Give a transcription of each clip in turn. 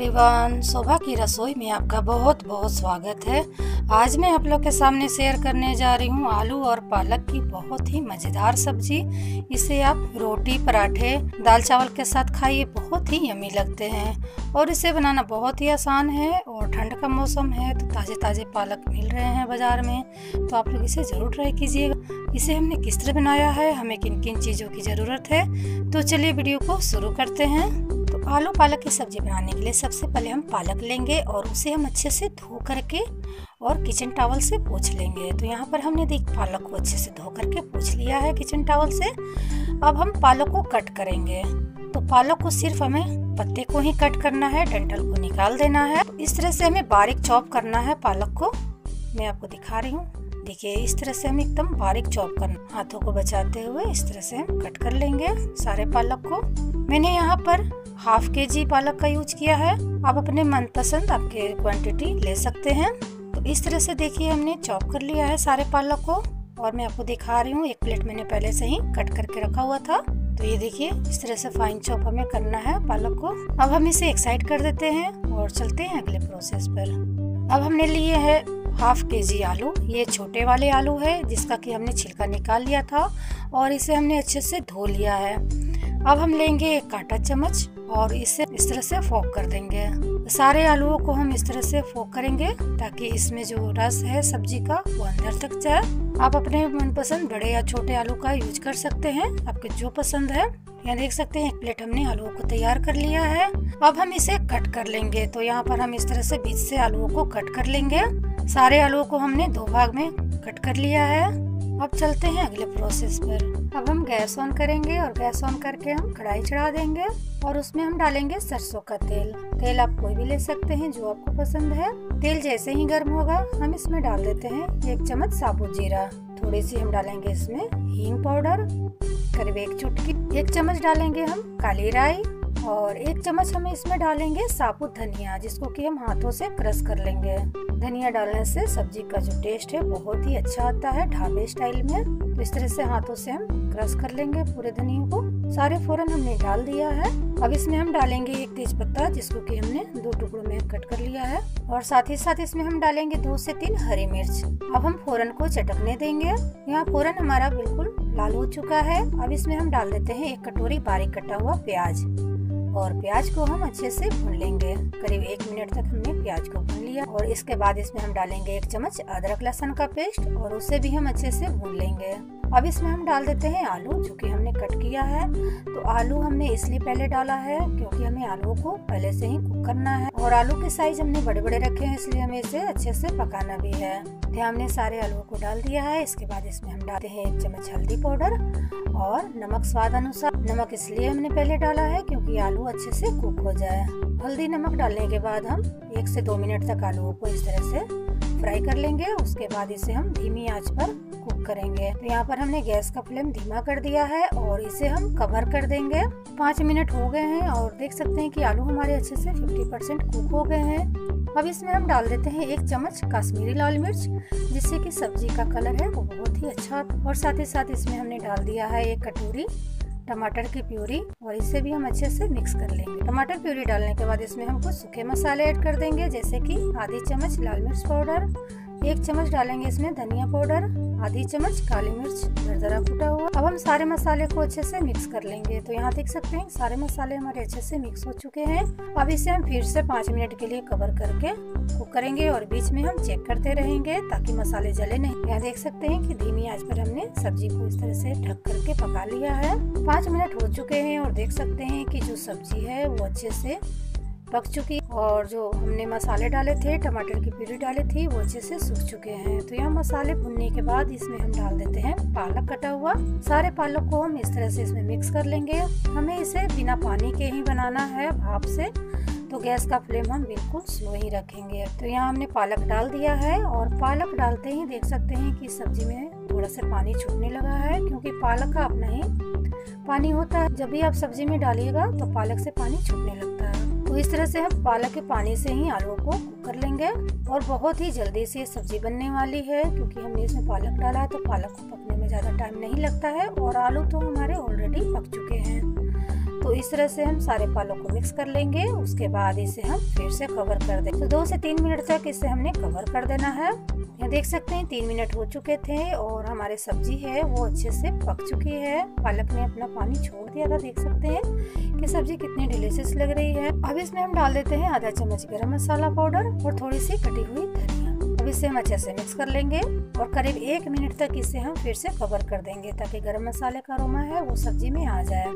Everyone, शोभा की रसोई में आपका बहुत बहुत स्वागत है। आज मैं आप लोग के सामने शेयर करने जा रही हूँ आलू और पालक की बहुत ही मज़ेदार सब्जी। इसे आप रोटी, पराठे, दाल चावल के साथ खाइए, बहुत ही यम्मी लगते हैं और इसे बनाना बहुत ही आसान है। और ठंड का मौसम है तो ताज़े ताज़े पालक मिल रहे हैं बाज़ार में, तो आप लोग इसे ज़रूर ट्राई कीजिएगा। इसे हमने किस तरह बनाया है, हमें किन किन चीज़ों की ज़रूरत है, तो चलिए वीडियो को शुरू करते हैं। तो आलू पालक की सब्जी बनाने के लिए सबसे पहले हम पालक लेंगे और उसे हम अच्छे से धो करके और किचन टॉवल से पोंछ लेंगे। तो यहाँ पर हमने पालक को अच्छे से धो करके पोंछ लिया है किचन टॉवल से। अब हम पालक को कट करेंगे। तो पालक को सिर्फ हमें पत्ते को ही कट करना है, डंठल को निकाल देना है। तो इस तरह से हमें बारीक चॉप करना है पालक को। मैं आपको दिखा रही हूँ, देखिए इस तरह से हम एकदम बारीक चॉप करना, हाथों को बचाते हुए इस तरह से हम कट कर लेंगे सारे पालक को। मैंने यहाँ पर हाफ केजी पालक का यूज किया है। आप अपने मनपसंद आपके क्वांटिटी ले सकते हैं। तो इस तरह से देखिए हमने चॉप कर लिया है सारे पालक को और मैं आपको दिखा रही हूँ। एक प्लेट मैंने पहले से ही कट करके रखा हुआ था। तो ये देखिए इस तरह से फाइन चॉप हमें करना है पालक को। अब हम इसे एक साइड कर देते हैं और चलते हैं अगले प्रोसेस पर। अब हमने लिए है हाफ केजी आलू। ये छोटे वाले आलू है जिसका कि हमने छिलका निकाल लिया था और इसे हमने अच्छे से धो लिया है। अब हम लेंगे एक कांटा चम्मच और इसे इस तरह से फोक कर देंगे। सारे आलूओं को हम इस तरह से फोक करेंगे ताकि इसमें जो रस है सब्जी का वो अंदर तक जाए। आप अपने मनपसंद बड़े या छोटे आलू का यूज कर सकते हैं, आपके जो पसंद है। यहाँ देख सकते हैं एक प्लेट हमने आलूओं को तैयार कर लिया है। अब हम इसे कट कर लेंगे। तो यहाँ पर हम इस तरह से बीच से आलूओं को कट कर लेंगे। सारे आलूओं को हमने दो भाग में कट कर लिया है। अब चलते हैं अगले प्रोसेस पर। अब हम गैस ऑन करेंगे और गैस ऑन करके हम कढ़ाई चढ़ा देंगे और उसमें हम डालेंगे सरसों का तेल। तेल आप कोई भी ले सकते हैं जो आपको पसंद है। तेल जैसे ही गर्म होगा हम इसमें डाल देते हैं 1 चम्मच साबुत जीरा। थोड़ी सी हम डालेंगे इसमें हींग पाउडर, करीब 1 चुटकी। 1 चम्मच डालेंगे हम काली राई और 1 चम्मच हम इसमें डालेंगे साबुत धनिया, जिसको कि हम हाथों से क्रश कर लेंगे। धनिया डालने से सब्जी का जो टेस्ट है बहुत ही अच्छा आता है ढाबे स्टाइल में। तो इस तरह से हाथों से हम क्रश कर लेंगे पूरे धनिया को। सारे फोरन हमने डाल दिया है। अब इसमें हम डालेंगे 1 तेज पत्ता, जिसको कि हमने 2 टुकड़ों में कट कर लिया है और साथ ही साथ इसमें हम डालेंगे 2 से 3 हरी मिर्च। अब हम फोरन को चटकने देंगे। यहाँ फोरन हमारा बिल्कुल लाल हो चुका है। अब इसमें हम डाल देते हैं 1 कटोरी बारीक कटा हुआ प्याज और प्याज को हम अच्छे से भून लेंगे। करीब 1 मिनट तक हमने प्याज को भून लिया और इसके बाद इसमें हम डालेंगे 1 चम्मच अदरक लहसुन का पेस्ट और उसे भी हम अच्छे से भून लेंगे। अब इसमें हम डाल देते हैं आलू, जो कि हमने कट किया है। तो आलू हमने इसलिए पहले डाला है क्योंकि हमें आलू को पहले से ही कुक करना है और आलू के साइज हमने बड़े बड़े रखे हैं, इसलिए हमें इसे अच्छे से पकाना भी है। तो हमने सारे आलू को डाल दिया है। इसके बाद इसमें हम डालते हैं 1 चम्मच हल्दी पाउडर और नमक स्वाद अनुसार। नमक इसलिए हमने पहले डाला है क्योंकि आलू अच्छे से कुक हो जाए। हल्दी नमक डालने के बाद हम 1 से 2 मिनट तक आलूओं को इस तरह से फ्राई कर लेंगे। उसके बाद इसे हम धीमी आंच पर कुक करेंगे। तो यहाँ पर हमने गैस का फ्लेम धीमा कर दिया है और इसे हम कवर कर देंगे। 5 मिनट हो गए हैं और देख सकते हैं कि आलू हमारे अच्छे से 50% कुक हो गए हैं। अब इसमें हम डाल देते हैं 1 चम्मच कश्मीरी लाल मिर्च, जिससे कि सब्जी का कलर है वो बहुत ही अच्छा। और साथ ही साथ इसमें हमने डाल दिया है 1 कटोरी टमाटर की प्यूरी और इसे भी हम अच्छे से मिक्स कर लेंगे। टमाटर प्यूरी डालने के बाद इसमें हम कुछ सूखे मसाले ऐड कर देंगे, जैसे कि आधी चम्मच लाल मिर्च पाउडर, 1 चम्मच डालेंगे इसमें धनिया पाउडर, आधी चम्मच काली मिर्च दरदरा कूटा हुआ। अब हम सारे मसाले को अच्छे से मिक्स कर लेंगे। तो यहाँ देख सकते हैं सारे मसाले हमारे अच्छे से मिक्स हो चुके हैं। अब इसे हम फिर से 5 मिनट के लिए कवर करके कुक करेंगे और बीच में हम चेक करते रहेंगे ताकि मसाले जले नहीं। यहाँ देख सकते हैं कि धीमी आंच पर हमने सब्जी को इस तरह से ढक करके पका लिया है। 5 मिनट हो चुके हैं और देख सकते हैं कि जो सब्जी है वो अच्छे से पक चुकी और जो हमने मसाले डाले थे, टमाटर की प्यूरी डाली थी, वो अच्छे से सूख चुके हैं। तो यहाँ मसाले भुनने के बाद इसमें हम डाल देते हैं पालक कटा हुआ। सारे पालक को हम इस तरह से इसमें मिक्स कर लेंगे। हमें इसे बिना पानी के ही बनाना है, भाप से। तो गैस का फ्लेम हम बिल्कुल स्लो ही रखेंगे। तो यहाँ हमने पालक डाल दिया है और पालक डालते ही देख सकते हैं कि सब्जी में थोड़ा सा पानी छूटने लगा है, क्योंकि पालक का अपना ही पानी होता है। जब भी आप सब्जी में डालिएगा तो पालक से पानी छूटने लगता है। तो इस तरह से हम पालक के पानी से ही आलू को कुक कर लेंगे और बहुत ही जल्दी से सब्जी बनने वाली है, क्योंकि हमने इसमें पालक डाला है तो पालक को पकने में ज़्यादा टाइम नहीं लगता है और आलू तो हमारे ऑलरेडी पक चुके हैं। तो इस तरह से हम सारे पालक को मिक्स कर लेंगे। उसके बाद इसे हम फिर से कवर कर देंगे। तो 2 से 3 मिनट तक इसे हमने कवर कर देना है। यहाँ देख सकते हैं 3 मिनट हो चुके थे और हमारी सब्जी है वो अच्छे से पक चुकी है। पालक ने अपना पानी छोड़ दिया था। देख सकते हैं कि सब्जी कितनी डिलीशियस लग रही है। अब इसमें हम डाल देते हैं आधा चम्मच गरम मसाला पाउडर और थोड़ी सी कटी हुई धनिया। अब इसे हम अच्छे से मिक्स कर लेंगे और करीब 1 मिनट तक इसे हम फिर से कवर कर देंगे ताकि गरम मसाले का अरोमा है वो सब्जी में आ जाए।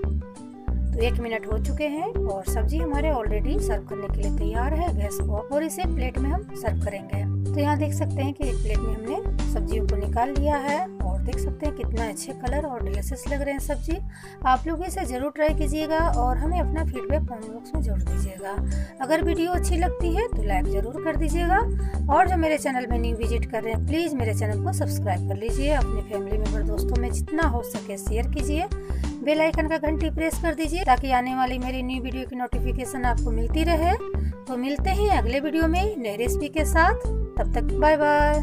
तो 1 मिनट हो चुके हैं और सब्जी हमारे ऑलरेडी सर्व करने के लिए तैयार है। गैस को ऑफ और इसे प्लेट में हम सर्व करेंगे। तो यहाँ देख सकते हैं कि एक प्लेट में हमने सब्जियों को निकाल लिया है और देख सकते हैं कितना अच्छे कलर और डिलीशियस लग रहे हैं सब्जी। आप लोग इसे जरूर ट्राई कीजिएगा और हमें अपना फीडबैक कमेंट बॉक्स में जरूर दीजिएगा। अगर वीडियो अच्छी लगती है तो लाइक जरूर कर दीजिएगा और जो मेरे चैनल में न्यू विजिट कर रहे हैं प्लीज मेरे चैनल को सब्सक्राइब कर लीजिए। अपने फैमिली मेंबर दोस्तों में जितना हो सके शेयर कीजिए। बेल आइकन का घंटी प्रेस कर दीजिए ताकि आने वाली मेरी न्यू वीडियो की नोटिफिकेशन आपको मिलती रहे। तो मिलते हैं अगले वीडियो में नई रेसिपी के साथ। तब तक बाय बाय।